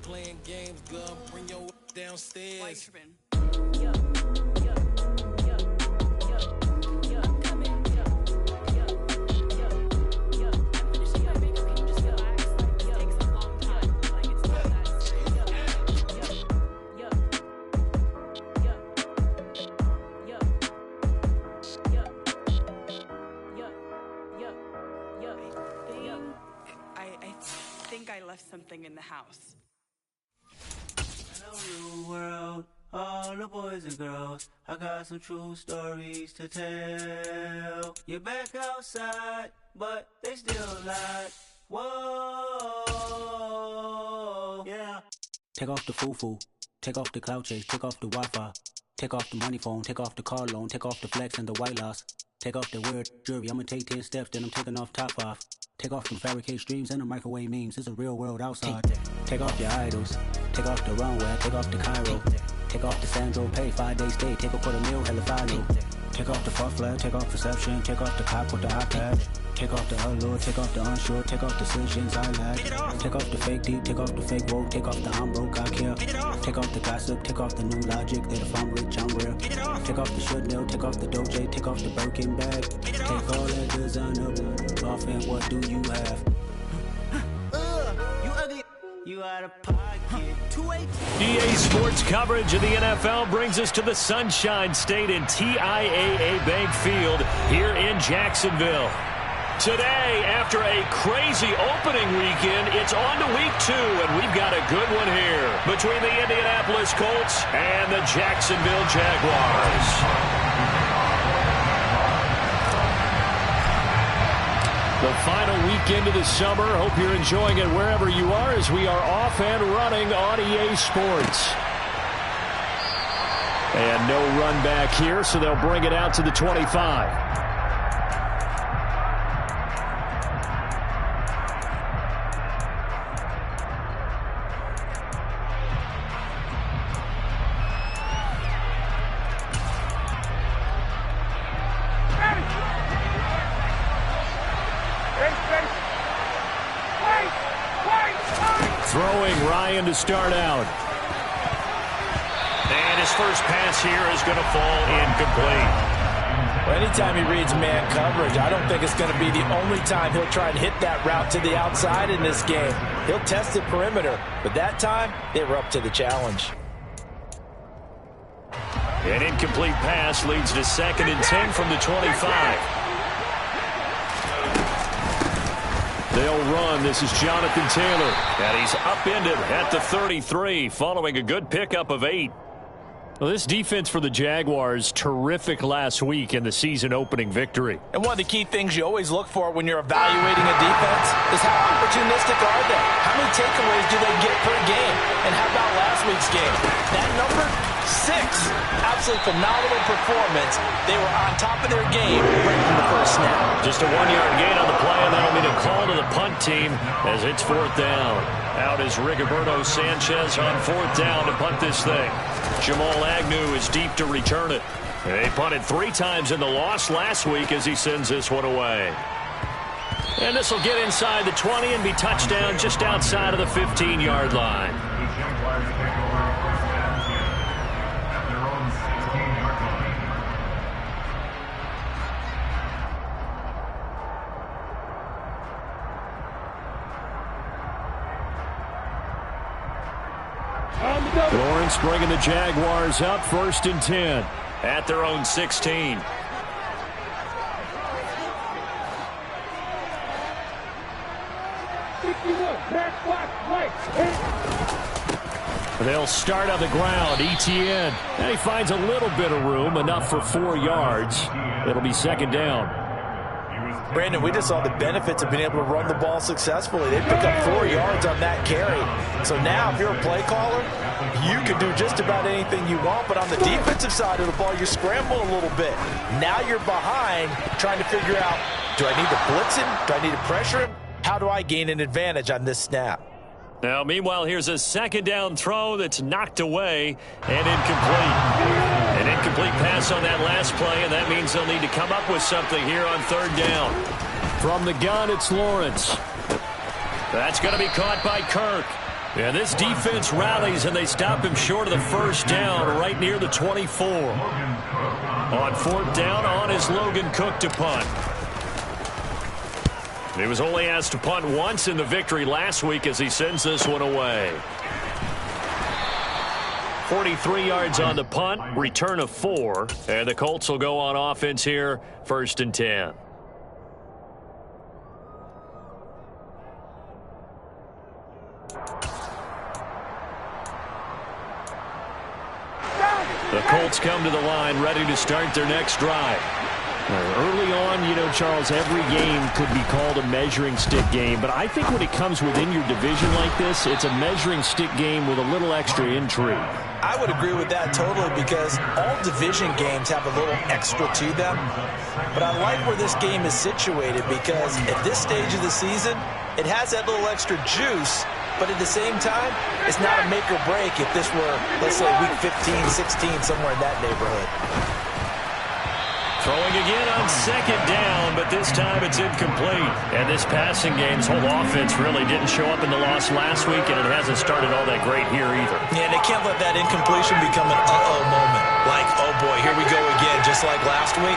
Playing games, girl, bring your downstairs. I think I left something in the house. Hello, new world, all the boys and girls. I got some true stories to tell. You're back outside, but they still like, whoa, yeah. Take off the foo-foo, take off the cloud chase, take off the Wi-Fi, take off the money phone, take off the car loan, take off the flex and the white loss. Take off the weird jewelry, I'ma take 10 steps, then I'm taking off top 5. Take off them fabricated streams and the microwave memes, it's a real world outside. Take off your idols, take off the runway, take off the Cairo. Take off the Sandro pay, 5-day stay, take a $250,000, hella final. Take off the far flag, take off perception, take off the cop with the iPad. Take off the allure, take off the unsure, take off decisions I lack. Take off the fake deep, take off the fake woke, take off the I'm broke, I care. Take off the gossip, take off the new logic that if I'm rich, I'm real. Take off the should know, take off the Doge, take off the Birkin bag. Take all that designer off and what do you have? You ugly. You out of pocket. 218. EA Sports coverage of the NFL brings us to the Sunshine State in TIAA Bank Field here in Jacksonville. Today, after a crazy opening weekend, it's on to week 2, and we've got a good one here between the Indianapolis Colts and the Jacksonville Jaguars. The final weekend of the summer. Hope you're enjoying it wherever you are as we are off and running on EA Sports. And no run back here, so they'll bring it out to the 25. Throwing Ryan to start out. And his first pass here is going to fall incomplete. Well, anytime he reads man coverage, I don't think it's going to be the only time he'll try and hit that route to the outside in this game. He'll test the perimeter, but that time, they were up to the challenge. An incomplete pass leads to 2nd and 10 from the 25. They'll run. This is Jonathan Taylor. And he's upended at the 33 following a good pickup of 8. Well, this defense for the Jaguars, terrific last week in the season-opening victory. And one of the key things you always look for when you're evaluating a defense is how opportunistic are they? How many takeaways do they get per game? And how about last week's game? That number, 6. Absolutely phenomenal performance. They were on top of their game right from the first snap. Just a 1-yard gain on the play, and that'll be the call to the punt team as it's 4th down. Out is Rigoberto Sanchez on 4th down to punt this thing. Jamal Agnew is deep to return it. They punted 3 times in the loss last week as he sends this one away. And this will get inside the 20 and be touchdown just outside of the 15-yard line. Lawrence bringing the Jaguars up 1st and 10 at their own 16. They'll start on the ground. ETN. And he finds a little bit of room, enough for 4 yards. It'll be 2nd down. Brandon, we just saw the benefits of being able to run the ball successfully. They pick up 4 yards on that carry. So now, if you're a play caller, you can do just about anything you want. But on the defensive side of the ball, you scramble a little bit. Now you're behind, trying to figure out, do I need to blitz him? Do I need to pressure him? How do I gain an advantage on this snap? Now, meanwhile, here's a 2nd down throw that's knocked away and incomplete. An incomplete pass on that last play, and that means they'll need to come up with something here on 3rd down. From the gun, it's Lawrence. That's going to be caught by Kirk. And this defense rallies, and they stop him short of the first down right near the 24. On fourth down, on is Logan Cook to punt. He was only asked to punt once in the victory last week as he sends this one away. 43 yards on the punt, return of 4, and the Colts will go on offense here, 1st and 10. The Colts come to the line ready to start their next drive. Early on, you know, Charles, every game could be called a measuring stick game, but I think when it comes within your division like this, it's a measuring stick game with a little extra intrigue. I would agree with that totally because all division games have a little extra to them. But I like where this game is situated because at this stage of the season, it has that little extra juice, but at the same time, it's not a make or break if this were, let's say, week 15, 16, somewhere in that neighborhood. Throwing again on 2nd down, but this time it's incomplete. And this passing game's whole offense really didn't show up in the loss last week, and it hasn't started all that great here either. Yeah, and they can't let that incompletion become an uh-oh moment. Like, oh boy, here we go again, just like last week.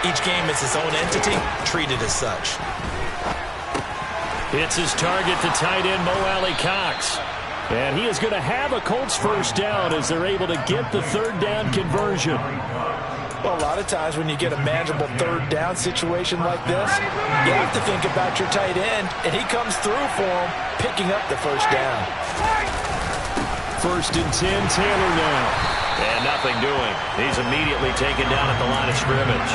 Each game is its own entity, treated as such. Hits his target to tight end Mo Alley Cox. And he is going to have a Colts first down as they're able to get the 3rd down conversion. Well, a lot of times when you get a manageable 3rd down situation like this, you have to think about your tight end, and he comes through for him, picking up the first down. 1st and 10, Taylor now. And nothing doing. He's immediately taken down at the line of scrimmage.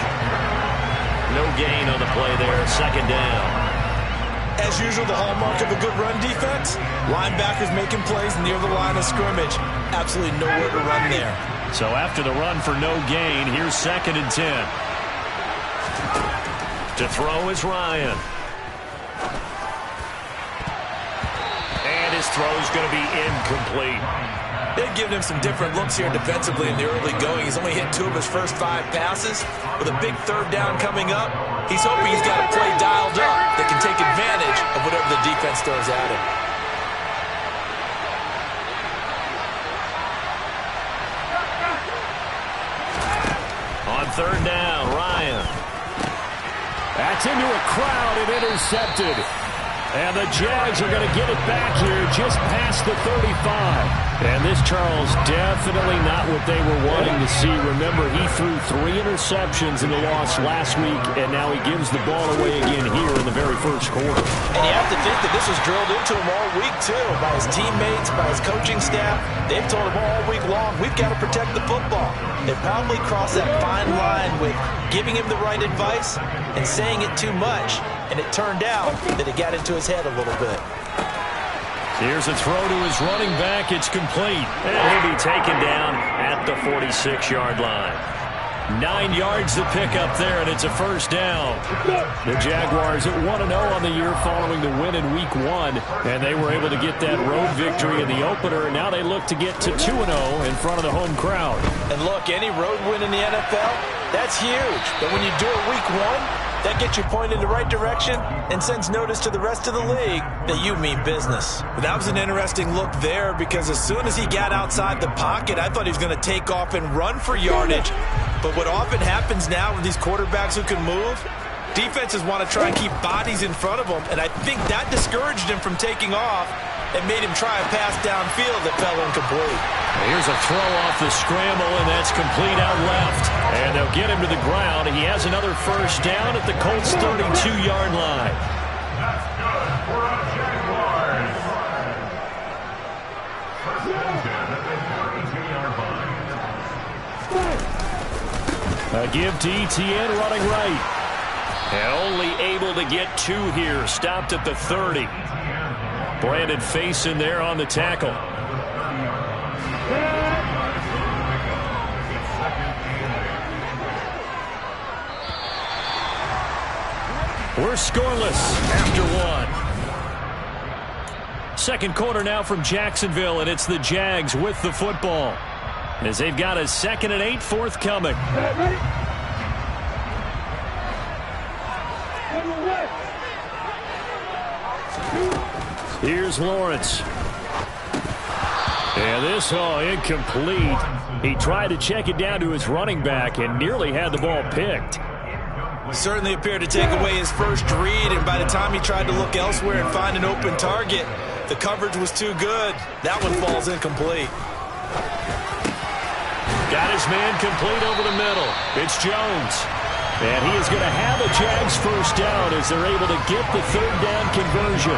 No gain on the play there, 2nd down. As usual, the hallmark of a good run defense, linebackers making plays near the line of scrimmage. Absolutely nowhere to run there. So after the run for no gain, here's 2nd and 10. To throw is Ryan. And his throw's going to be incomplete. They've given him some different looks here defensively in the early going. He's only hit 2 of his first 5 passes. With a big 3rd down coming up, he's hoping he's got a play dialed up that can take advantage of whatever the defense throws at him. On 3rd down, Ryan. That's into a crowd and intercepted. And the Jags are going to get it back here just past the 35. And this, Charles, definitely not what they were wanting to see. Remember, he threw 3 interceptions in the loss last week, and now he gives the ball away again here in the very first quarter. And you have to think that this was drilled into him all week, too, by his teammates, by his coaching staff. They've told him all week long, we've got to protect the football. They probably crossed that fine line with giving him the right advice and saying it too much. And it turned out that it got into his head a little bit. Here's a throw to his running back. It's complete. And he'll be taken down at the 46-yard line. 9 yards to pick up there, and it's a first down. The Jaguars at 1-0 on the year following the win in Week 1, and they were able to get that road victory in the opener, and now they look to get to 2-0 in front of the home crowd. And look, any road win in the NFL, that's huge. But when you do it Week 1, that gets you pointed in the right direction and sends notice to the rest of the league that you mean business. But that was an interesting look there because as soon as he got outside the pocket, I thought he was going to take off and run for yardage. But what often happens now with these quarterbacks who can move, defenses want to try and keep bodies in front of them, and I think that discouraged him from taking off and made him try a pass downfield that fell incomplete. Here's a throw off the scramble, and that's complete out left. And they'll get him to the ground. He has another first down at the Colts' 32-yard line. That's good for a Jaguars. First and 10 at the 32-yard line. A give to Etienne running right. And only able to get 2 here. Stopped at the 30. Brandon Faison there on the tackle. We're scoreless after 1. Second quarter now from Jacksonville, and it's the Jags with the football. As they've got a 2nd and 8 forthcoming. Here's Lawrence. this incomplete. He tried to check it down to his running back and nearly had the ball picked. Certainly appeared to take away his first read, and by the time he tried to look elsewhere and find an open target, the coverage was too good. That one falls incomplete. Got his man complete over the middle. It's Jones. And he is going to have a Jags first down as they're able to get the third down conversion.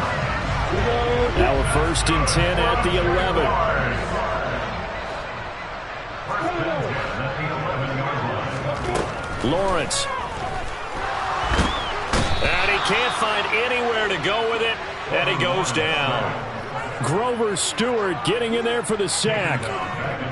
Now a 1st and 10 at the 11. Lawrence. And he can't find anywhere to go with it, and he goes down. Grover Stewart getting in there for the sack.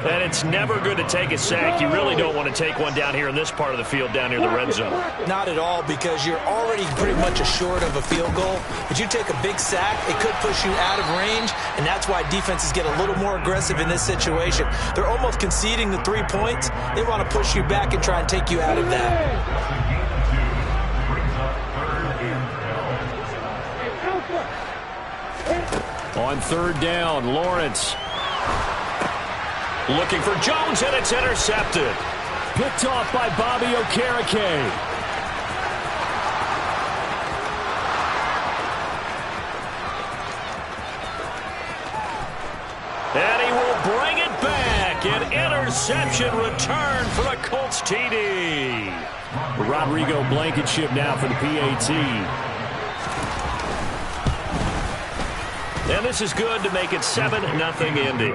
And it's never good to take a sack. You really don't want to take one down here in this part of the field, down near the red zone. Not at all, because you're already pretty much assured of a field goal. But you take a big sack, it could push you out of range, and that's why defenses get a little more aggressive in this situation. They're almost conceding the 3 points. They want to push you back and try and take you out of that. On 3rd down, Lawrence. Looking for Jones, and it's intercepted. Picked off by Bobby Okereke. And he will bring it back. An interception return for a Colts TD. Rodrigo Blankenship now for the PAT. And this is good to make it 7-0 Indy.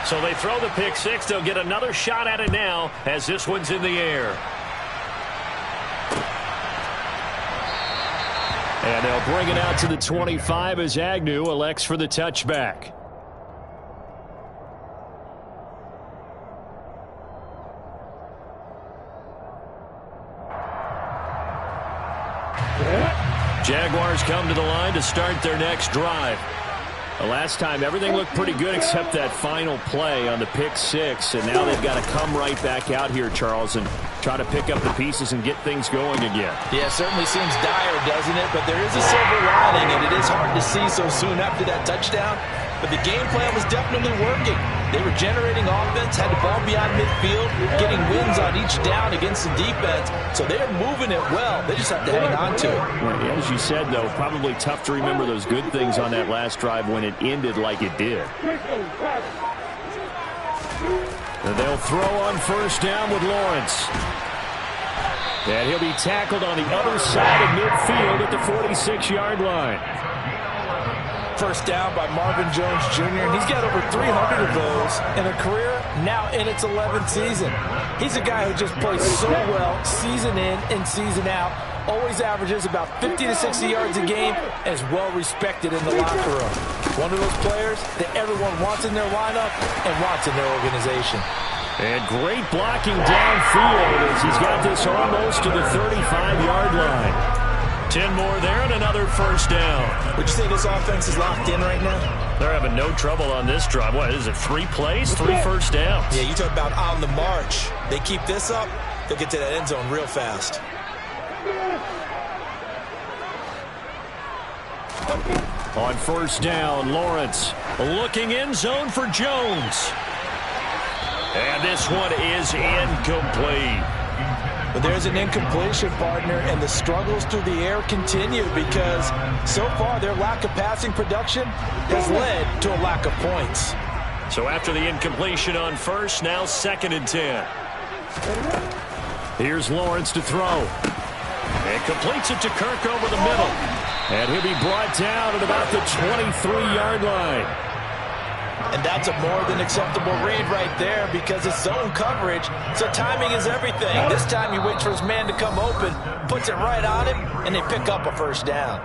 So they throw the pick six. They'll get another shot at it now as this one's in the air. And they'll bring it out to the 25 as Agnew elects for the touchback. Jaguars come to the line to start their next drive. The last time, everything looked pretty good except that final play on the pick six, and now they've got to come right back out here, Charles, and try to pick up the pieces and get things going again. Yeah, it certainly seems dire, doesn't it? But there is a silver lining, and it is hard to see so soon after that touchdown. But the game plan was definitely working. They were generating offense, had the ball beyond midfield, getting wins on each down against the defense. So they're moving it well. They just have to hang on to it. Yeah, as you said, though, probably tough to remember those good things on that last drive when it ended like it did. And they'll throw on 1st down with Lawrence. And he'll be tackled on the other side of midfield at the 46-yard line. 1st down by Marvin Jones Jr., and he's got over 300 of those in a career now in its 11th season. He's a guy who just plays so well season in and season out, always averages about 50 to 60 yards a game, and is well respected in the locker room. One of those players that everyone wants in their lineup and wants in their organization. And great blocking downfield as he's got this almost to the 35-yard line. 10 more there and another 1st down. Would you say this offense is locked in right now? They're having no trouble on this drive. What is it, 3 plays, 3 first downs? Yeah, you talk about on the march. They keep this up, they'll get to that end zone real fast. On 1st down, Lawrence looking end zone for Jones. And this one is incomplete. But there's an incompletion, partner, and the struggles through the air continue because so far their lack of passing production has led to a lack of points. So after the incompletion on 1st, now 2nd and 10. Here's Lawrence to throw. And completes it to Kirk over the middle. And he'll be brought down at about the 23-yard line. And that's a more than acceptable read right there because it's zone coverage, so timing is everything. This time he waits for his man to come open, puts it right on him, and they pick up a 1st down.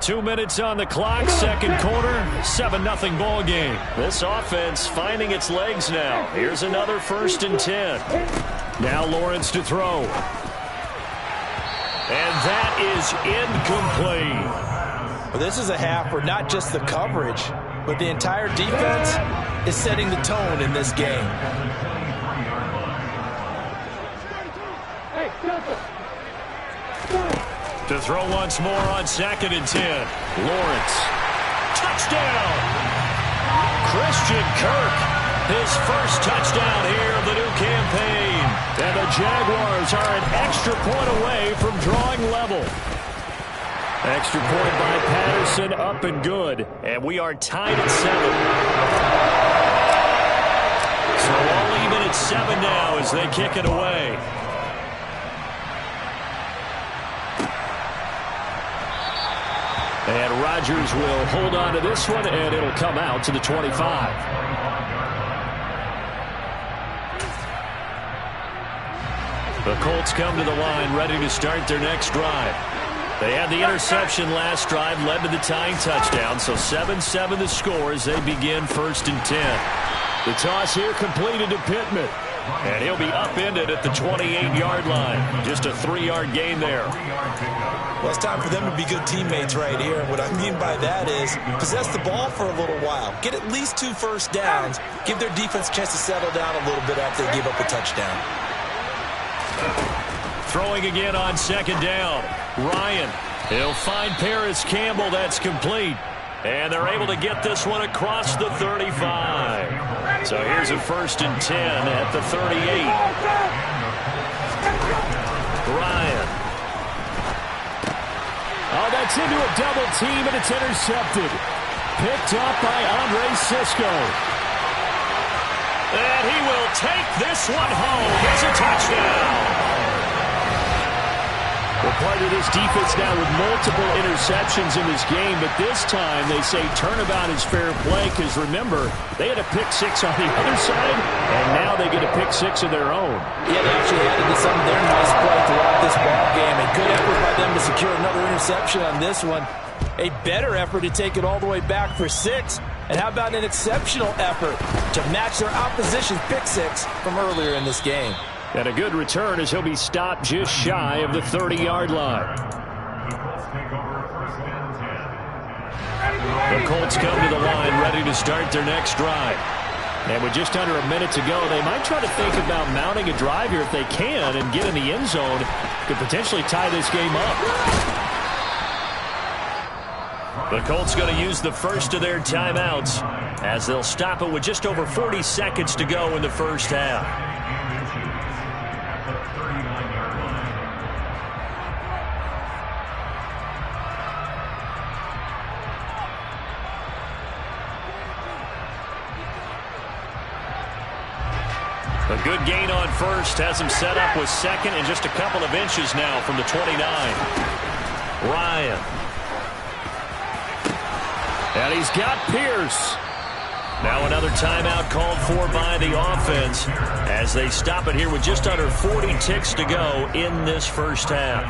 2 minutes on the clock, 2nd quarter, 7-0 ball game. This offense finding its legs now. Here's another 1st and 10. Now Lawrence to throw. And that is incomplete. Well, this is a half where not just the coverage, but the entire defense is setting the tone in this game. To throw once more on 2nd and 10. Lawrence. Touchdown! Christian Kirk, his first touchdown here of the new campaign. And the Jaguars are an extra point away from drawing level. Extra point by Patterson, up and good. And we are tied at 7. So all even at 7 now as they kick it away. And Rodgers will hold on to this one, and it'll come out to the 25. The Colts come to the line, ready to start their next drive. They had the interception last drive, led to the tying touchdown, so 7-7 the score as they begin 1st and 10. The toss here completed to Pittman, and he'll be upended at the 28-yard line. Just a 3-yard gain there. Well, it's time for them to be good teammates right here. What I mean by that is possess the ball for a little while. Get at least 2 first downs. Give their defense a chance to settle down a little bit after they give up a touchdown. Throwing again on 2nd down. Ryan. He'll find Paris Campbell. That's complete. And they're able to get this one across the 35. So here's a 1st and 10 at the 38. Ryan. Oh, that's into a double team, and it's intercepted. Picked up by Andre Sisco. And he will take this one home as a touchdown. Well, part of this defense now with multiple interceptions in this game, but this time they say turnabout is fair play because, remember, they had a pick 6 on the other side, and now they get a pick 6 of their own. Yeah, they actually added to some of their nice play throughout this ball game, and good effort by them to secure another interception on this one. A better effort to take it all the way back for 6, and how about an exceptional effort to match their opposition's pick 6 from earlier in this game. And a good return as he'll be stopped just shy of the 30-yard line. The Colts come to the line ready to start their next drive. And with just under a minute to go, they might try to think about mounting a drive here if they can and get in the end zone. Could potentially tie this game up. The Colts going to use the first of their timeouts as they'll stop it with just over 40 seconds to go in the first half. A good gain on first has him set up with 2nd and just a couple of inches now from the 29. Ryan. And he's got Pierce. Now another timeout called for by the offense as they stop it here with just under 40 ticks to go in this first half.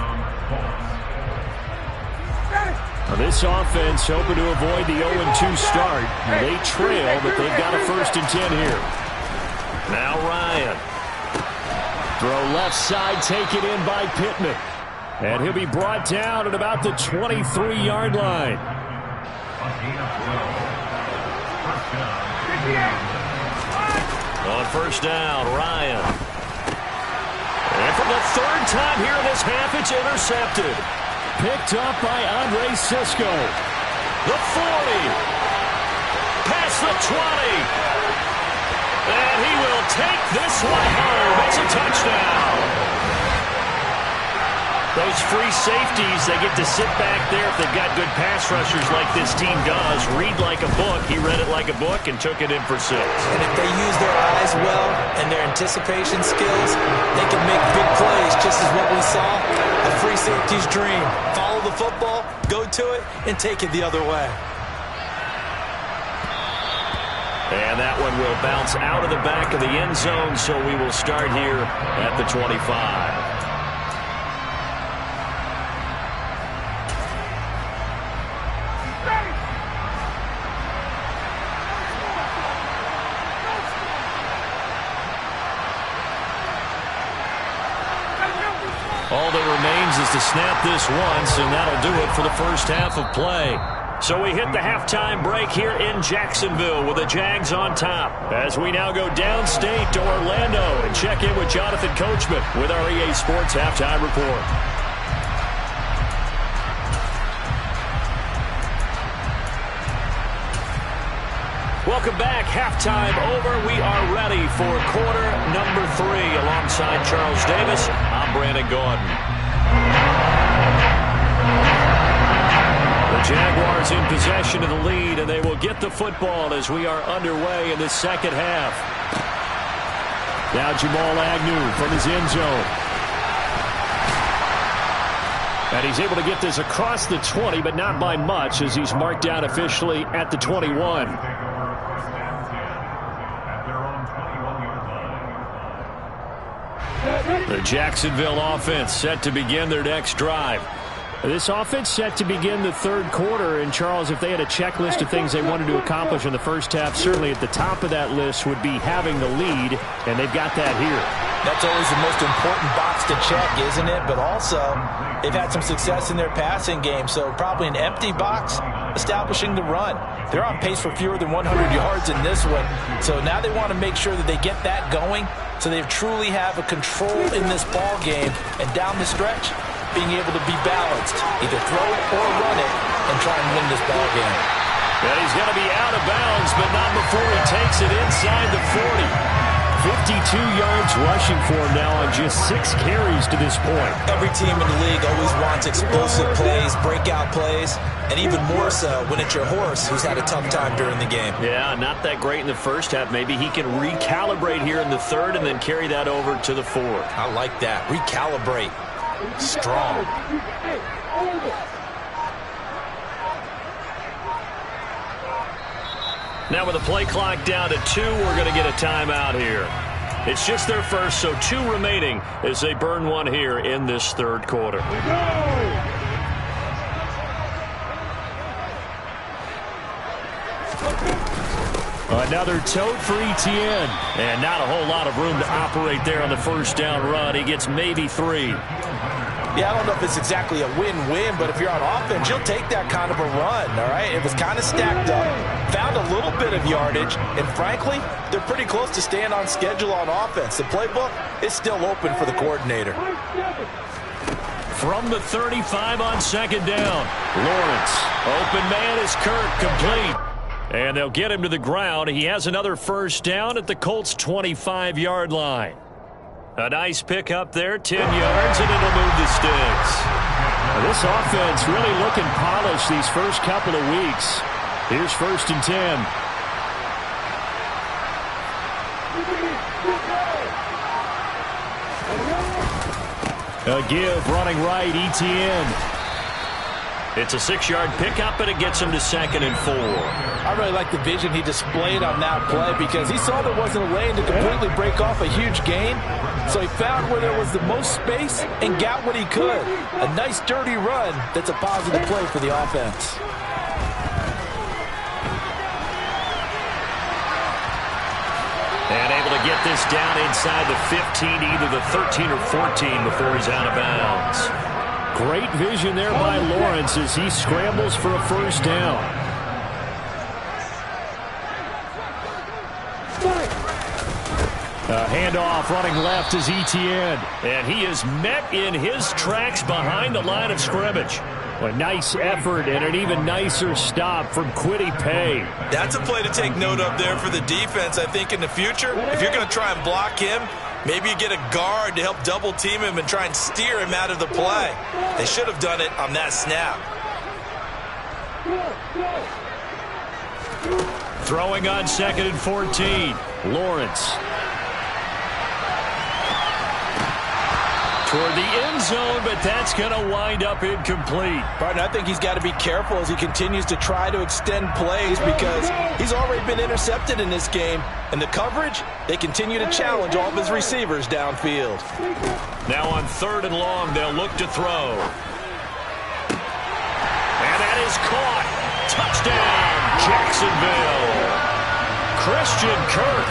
Now this offense hoping to avoid the 0-2 start. They trail, but they've got a 1st and 10 here. Now Ryan. Throw left side, take it in by Pittman. And he'll be brought down at about the 23-yard line. On 1st down, Ryan. And for the 3rd time here in this half, it's intercepted. Picked up by Andre Sisco. The 40. Past the 20. And he will take this one home. It's a touchdown. Those free safeties, they get to sit back there if they've got good pass rushers like this team does. Read like a book. He read it like a book and took it in for 6. And if they use their eyes well and their anticipation skills, they can make big plays, just as what we saw. A free safety's dream. Follow the football, go to it, and take it the other way. And that one will bounce out of the back of the end zone, so we will start here at the 25. All that remains is to snap this once, and that'll do it for the first half of play. So we hit the halftime break here in Jacksonville with the Jags on top. As we now go downstate to Orlando and check in with Jonathan Coachman with our EA Sports Halftime Report. Welcome back. Halftime over. We are ready for quarter number 3. Alongside Charles Davis, I'm Brandon Gordon. The Jaguars in possession of the lead, and they will get the football as we are underway in the second half. Now Jamal Agnew from his end zone. And he's able to get this across the 20, but not by much, as he's marked down officially at the 21. The Jacksonville offense set to begin their next drive. This offense set to begin the third quarter. And, Charles, if they had a checklist of things they wanted to accomplish in the first half, certainly at the top of that list would be having the lead, and they've got that here. That's always the most important box to check, isn't it? But also, they've had some success in their passing game, so probably an empty box establishing the run. They're on pace for fewer than 100 yards in this one, so now they want to make sure that they get that going so they truly have a control in this ball game, and down the stretch, being able to be balanced, either throw it or run it, and try and win this ball game. Yeah, he's going to be out of bounds, but not before he takes it inside the 40. 52 yards rushing for him now on just 6 carries to this point. Every team in the league always wants explosive plays, breakout plays, and even more so when it's your horse who's had a tough time during the game. Yeah, not that great in the first half. Maybe he can recalibrate here in the third and then carry that over to the fourth. I like that. Recalibrate. Strong. Now with the play clock down to 2, we're going to get a timeout here. It's just their first, so 2 remaining as they burn one here in this third quarter. Another tote for Etienne. And not a whole lot of room to operate there on the first down run. He gets maybe 3. Yeah, I don't know if it's exactly a win-win, but if you're on offense, you'll take that kind of a run, all right? It was kind of stacked up, found a little bit of yardage, and frankly, they're pretty close to staying on schedule on offense. The playbook is still open for the coordinator. From the 35 on second down, Lawrence. Open man is Kirk, complete. And they'll get him to the ground. He has another first down at the Colts' 25-yard line. A nice pick up there, 10 yards, and it'll move the sticks. Now, this offense really looking polished these first couple of weeks. Here's 1st and 10. A give running right, Etienne. It's a 6-yard pickup, and it gets him to 2nd and 4. I really like the vision he displayed on that play because he saw there wasn't a lane to completely break off a huge gain. So he found where there was the most space and got what he could. A nice, dirty run that's a positive play for the offense. And able to get this down inside the 15, either the 13 or 14 before he's out of bounds. Great vision there by Lawrence as he scrambles for a first down. A handoff running left is Etienne. And he is met in his tracks behind the line of scrimmage. A nice effort and an even nicer stop from Kwity Paye. That's a play to take note of there for the defense, I think, in the future. If you're going to try and block him, maybe you get a guard to help double team him and try and steer him out of the play. They should have done it on that snap. Throwing on 2nd and 14. Lawrence. Toward the end zone, but that's going to wind up incomplete. Barton, I think he's got to be careful as he continues to try to extend plays because he's already been intercepted in this game. And the coverage, they continue to challenge all of his receivers downfield. Now on 3rd and long, they'll look to throw. And that is caught. Touchdown, Jacksonville. Christian Kirk.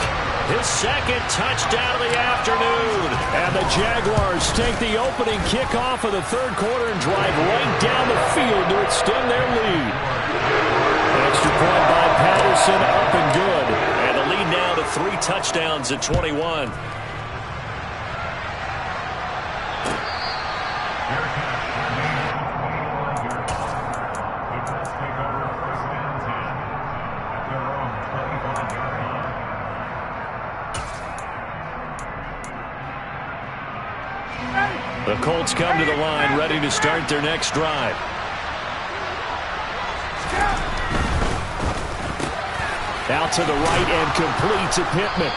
His 2nd touchdown of the afternoon. And the Jaguars take the opening kickoff of the 3rd quarter and drive right down the field to extend their lead. Extra point by Patterson, up and good. And the lead now to 3 touchdowns at 21. The Colts come to the line, ready to start their next drive. Out to the right and complete to Pittman.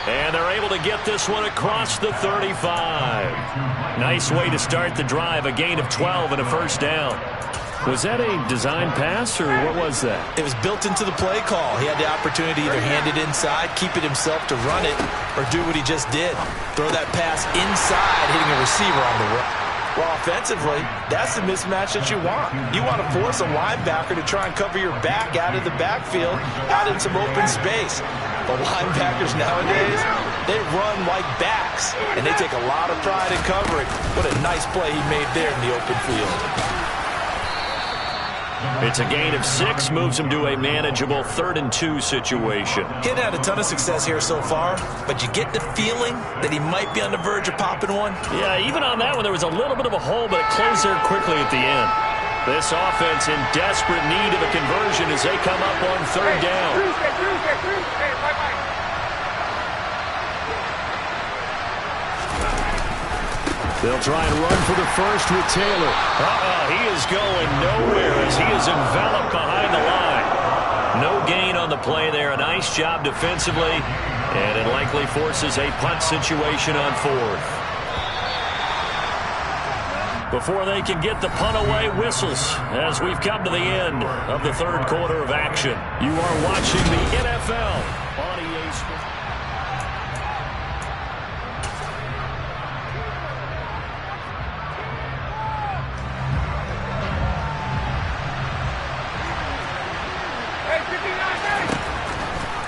And they're able to get this one across the 35. Nice way to start the drive, a gain of 12 and a first down. Was that a design pass, or what was that? It was built into the play call. He had the opportunity to either hand it inside, keep it himself to run it, or do what he just did. Throw that pass inside, hitting a receiver on the run. Well, offensively, that's the mismatch that you want. You want to force a linebacker to try and cover your back out of the backfield, out in some open space. But linebackers nowadays, they run like backs, and they take a lot of pride in covering. What a nice play he made there in the open field. It's a gain of 6, moves him to a manageable 3rd and 2 situation. He hadn't had a ton of success here so far, but you get the feeling that he might be on the verge of popping one. Yeah, even on that one, there was a little bit of a hole, but it closed there quickly at the end. This offense in desperate need of a conversion as they come up on 3rd down. They'll try and run for the first with Taylor. He is going nowhere as he is enveloped behind the line. No gain on the play there. A nice job defensively, and it likely forces a punt situation on 4th. Before they can get the punt away, whistles as we've come to the end of the 3rd quarter of action. You are watching the NFL on EA Sports.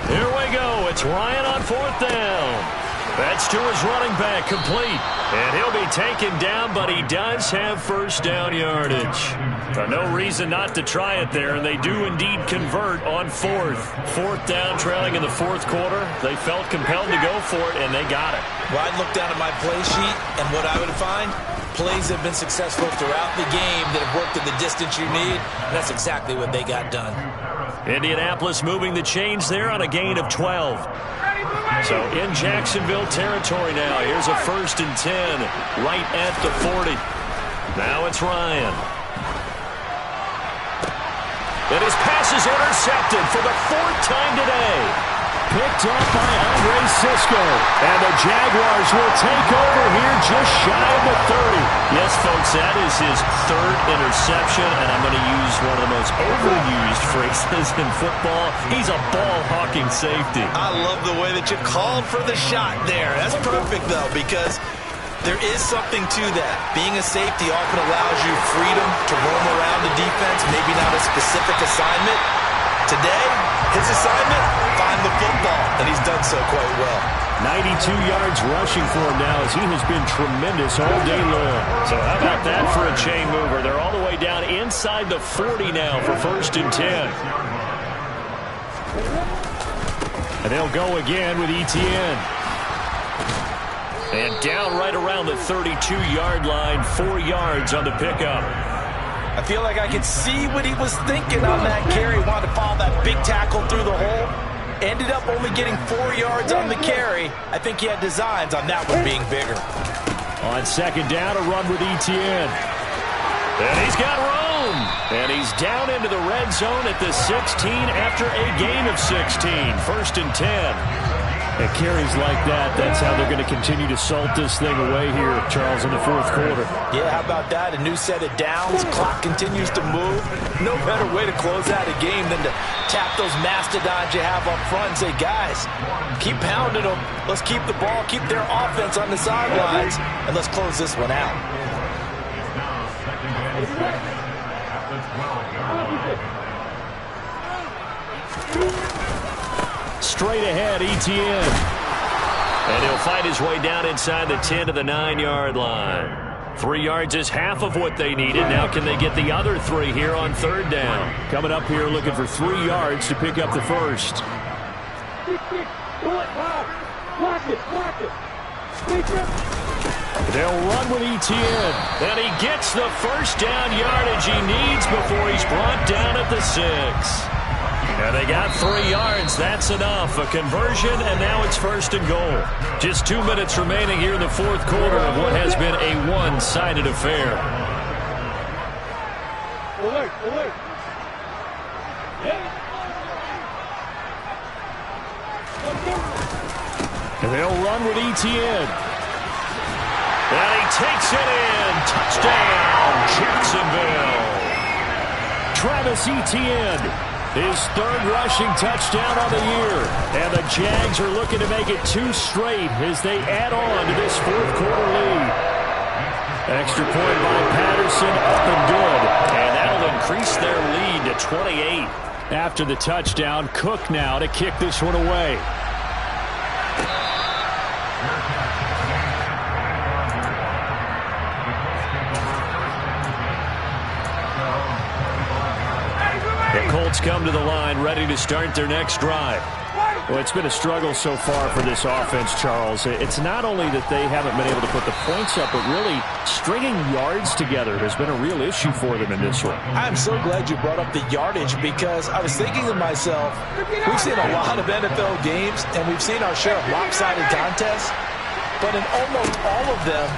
Here we go. It's Ryan on 4th down. That's to his running back, complete. And he'll be taken down, but he does have first down yardage. No reason not to try it there, and they do indeed convert on 4th. 4th down, trailing in the 4th quarter. They felt compelled to go for it, and they got it. Well, I'd look down at my play sheet, and what I would find, plays have been successful throughout the game that have worked at the distance you need, and that's exactly what they got done. Indianapolis moving the chains there on a gain of 12. So in Jacksonville territory now. Here's a 1st and 10 right at the 40. Now it's Ryan. And his pass is intercepted for the 4th time today. Picked up by Andre Cisco. And the Jaguars will take over here just shy of the 30. Yes, folks, that is his 3rd interception, and I'm going to use one of the most overused phrases in football. He's a ball-hawking safety. I love the way that you called for the shot there. That's perfect, though, because there is something to that. Being a safety often allows you freedom to roam around the defense, maybe not a specific assignment. Today, his assignment, find the football, and he's done so quite well. 92 yards rushing for him now as he has been tremendous all day long. So how about that for a chain mover? They're all the way down inside the 40 now for 1st and 10. And they'll go again with Etienne. And down right around the 32-yard line, 4 yards on the pickup. I feel like I could see what he was thinking on that carry. Wanted to follow that big tackle through the hole. Ended up only getting 4 yards on the carry. I think he had designs on that one being bigger. On 2nd down, a run with Etienne. And he's got room. And he's down into the red zone at the 16 after a gain of 16. 1st and 10. At carries like that, that's how they're going to continue to salt this thing away here, Charles, in the 4th quarter. Yeah, how about that? A new set of downs. Clock continues to move. No better way to close out a game than to tap those mastodons you have up front and say, guys, keep pounding them. Let's keep the ball, keep their offense on the sidelines, and let's close this one out. Straight ahead, Etienne. And he'll fight his way down inside the 10 to the 9-yard line. 3 yards is half of what they needed. Now can they get the other 3 here on 3rd down? Coming up here looking for 3 yards to pick up the first. They'll run with Etienne. And he gets the first down yardage he needs before he's brought down at the 6. And they got 3 yards. That's enough. A conversion, and now it's 1st and goal. Just 2 minutes remaining here in the 4th quarter of what has been a one-sided affair. And they'll run with Etienne. And he takes it in. Touchdown, Jacksonville. Travis Etienne, his 3rd rushing touchdown on the year. And the Jags are looking to make it 2 straight as they add on to this 4th quarter lead. Extra point by Patterson, up and good. And that'll increase their lead to 28. After the touchdown, Cook now to kick this one away. The Colts come to the line, ready to start their next drive. Well, it's been a struggle so far for this offense, Charles. It's not only that they haven't been able to put the points up, but really stringing yards together has been a real issue for them in this one. I'm so glad you brought up the yardage because I was thinking to myself, we've seen a lot of NFL games, and we've seen our share of lopsided contests, but in almost all of them,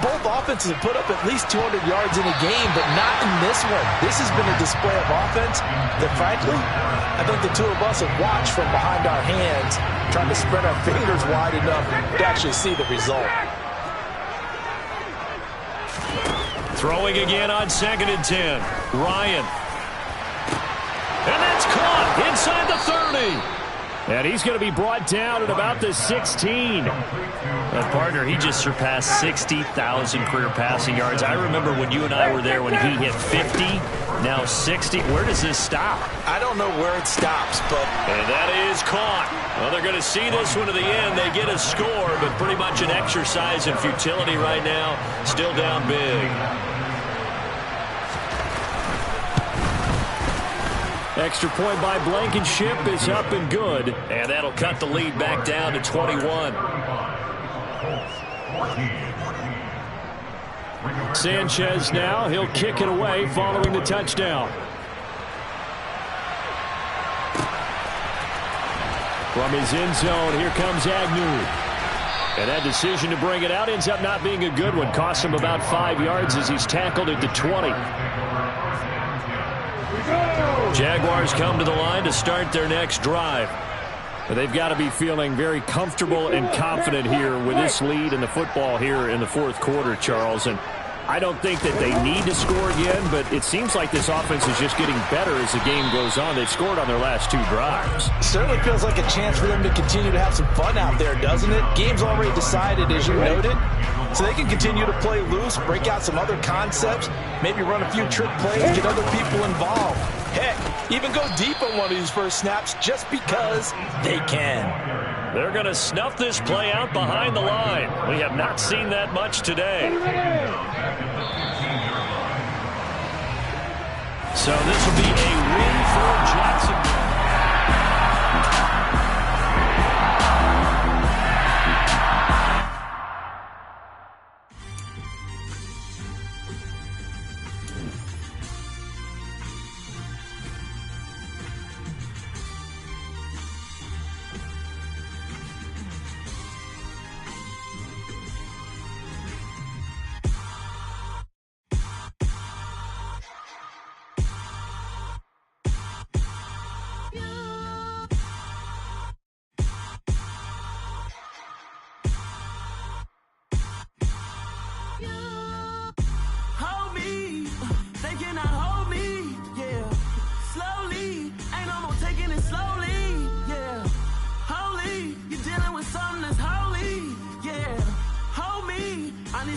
both offenses have put up at least 200 yards in a game, but not in this one. This has been a display of offense that, frankly, I think the two of us have watched from behind our hands, trying to spread our fingers wide enough to actually see the result. Throwing again on 2nd and 10. Ryan. And that's caught inside the 30. And he's going to be brought down at about the 16. Partner, he just surpassed 60,000 career passing yards. I remember when you and I were there when he hit 50, now 60. Where does this stop? I don't know where it stops, but... And that is caught. Well, they're going to see this one to the end. They get a score, but pretty much an exercise in futility right now. Still down big. Extra point by Blankenship is up and good. And that'll cut the lead back down to 21. Sanchez now. He'll kick it away following the touchdown. From his end zone, here comes Agnew. And that decision to bring it out ends up not being a good one. Costs him about 5 yards as he's tackled at the 20. Jaguars come to the line to start their next drive. But they've got to be feeling very comfortable and confident here with this lead in the football here in the 4th quarter, Charles. And I don't think that they need to score again, but it seems like this offense is just getting better as the game goes on. They've scored on their last 2 drives. Certainly feels like a chance for them to continue to have some fun out there, doesn't it? Game's already decided, as you noted. So they can continue to play loose, break out some other concepts, maybe run a few trick plays, get other people involved. Heck, even go deep on one of these first snaps just because they can. They're going to snuff this play out behind the line. We have not seen that much today. So this will be a win for Jacksonville.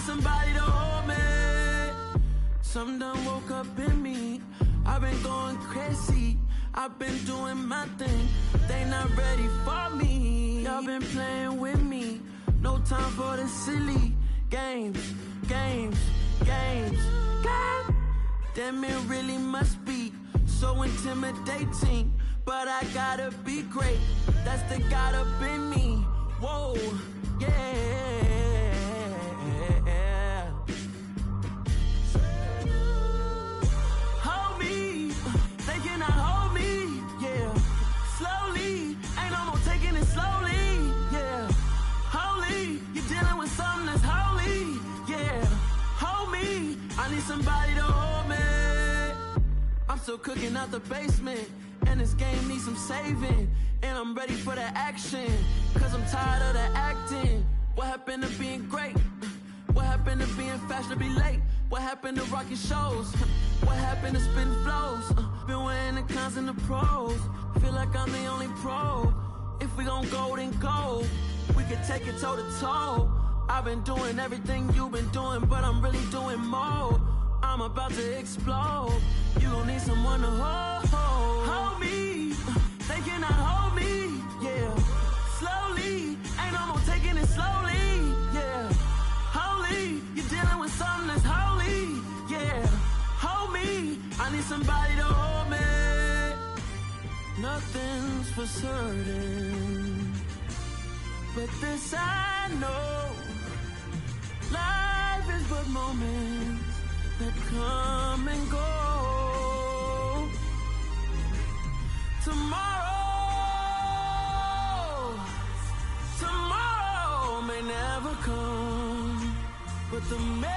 Somebody to hold me. Something done woke up in me. I've been going crazy. I've been doing my thing. They not ready for me. Y'all been playing with me. No time for the silly games. God damn, it really must be so intimidating. But I gotta be great. That's the God up in me. Whoa, yeah. need somebody to hold me. I'm still cooking out the basement, and this game needs some saving. And I'm ready for the action, cause I'm tired of the acting. What happened to being great? What happened to being fashionably late? What happened to rocking shows? What happened to spitting flows? Been wearing the cons and the pros. Feel like I'm the only pro. If we gon' go, then go. We can take it toe to toe. I've been doing everything you've been doing, but I'm really doing more. I'm about to explode. You gon' need someone to hold me. They cannot hold me, yeah. Slowly, ain't no more taking it slowly, yeah. Holy, you're dealing with something that's holy, yeah. Hold me, I need somebody to hold me. Nothing's for certain, but this I know. Life is but moments that come and go. Tomorrow may never come, but the memories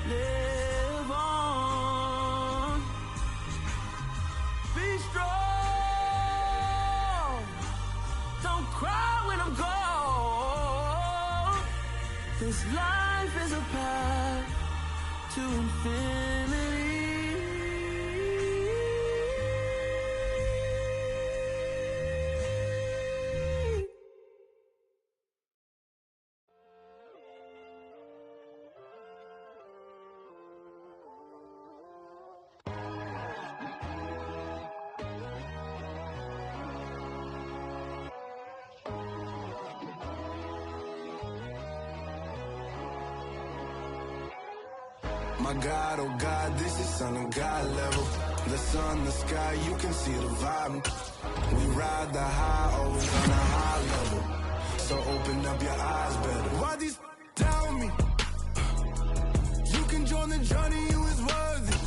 live on. Be strong, don't cry when I'm gone. This life is a path to infinity. My God, oh God, this is son of God level. The sun, the sky, you can see the vibe. We ride the high, always on a high level. So open up your eyes better. Why these tell me? You can join the journey, you is worthy.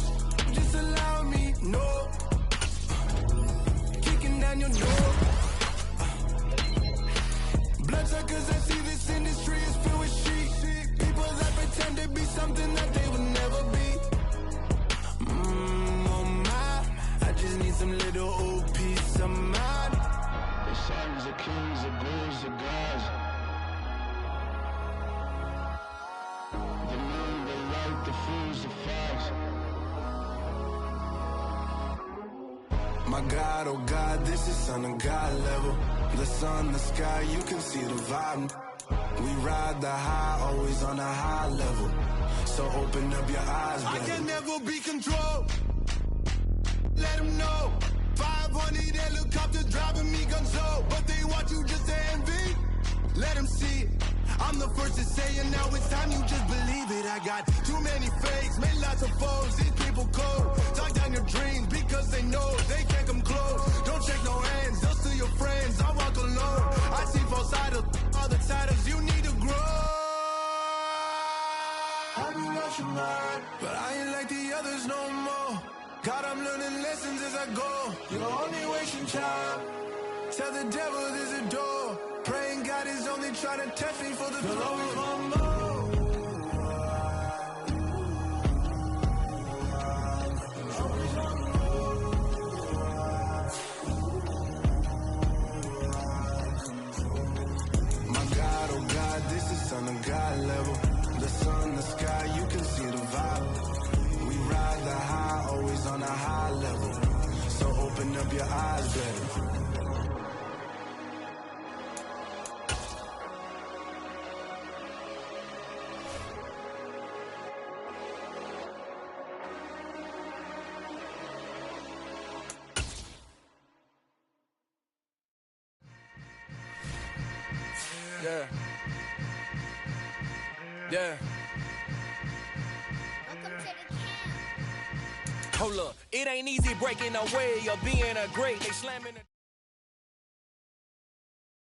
Just allow me, no. Kicking down your door. Bloodsuckers, I see this industry is filled with sheep. People that pretend to be something that they will never be. Oh my, I just need some little old peace of mind. The sons of kings, the ghouls, the gods. The moon, the light, the fools, the fogs. My God, oh God, this is son of God level. The sun, the sky, you can see the vibe. We ride the high, always on a high level. So open up your eyes, baby. I can never be controlled. Let them know. 500 helicopters driving me gonzo. But they want you just to envy. Let them see it. I'm the first to say it, now it's time you just believe it. I got too many fakes, made lots of foes. These people cold. Talk down your dreams because they know they can't come close. Don't shake no hands, they'll steal your friends. I walk alone. I see false idols, all the titles you need to grow. I've been watching mine, but I ain't like the others no more. God, I'm learning lessons as I go. You're only wasting time. Tell the devil there's a door. Praying God is only trying to test me for the glory. My God, oh God, this is son of God level. The sun, the sky, you can see the vibe. We ride the high, always on a high level. So open up your eyes, baby. Yeah. Yeah. Welcome to the camp. Hold up. It ain't easy breaking away or being a great. They slamming it.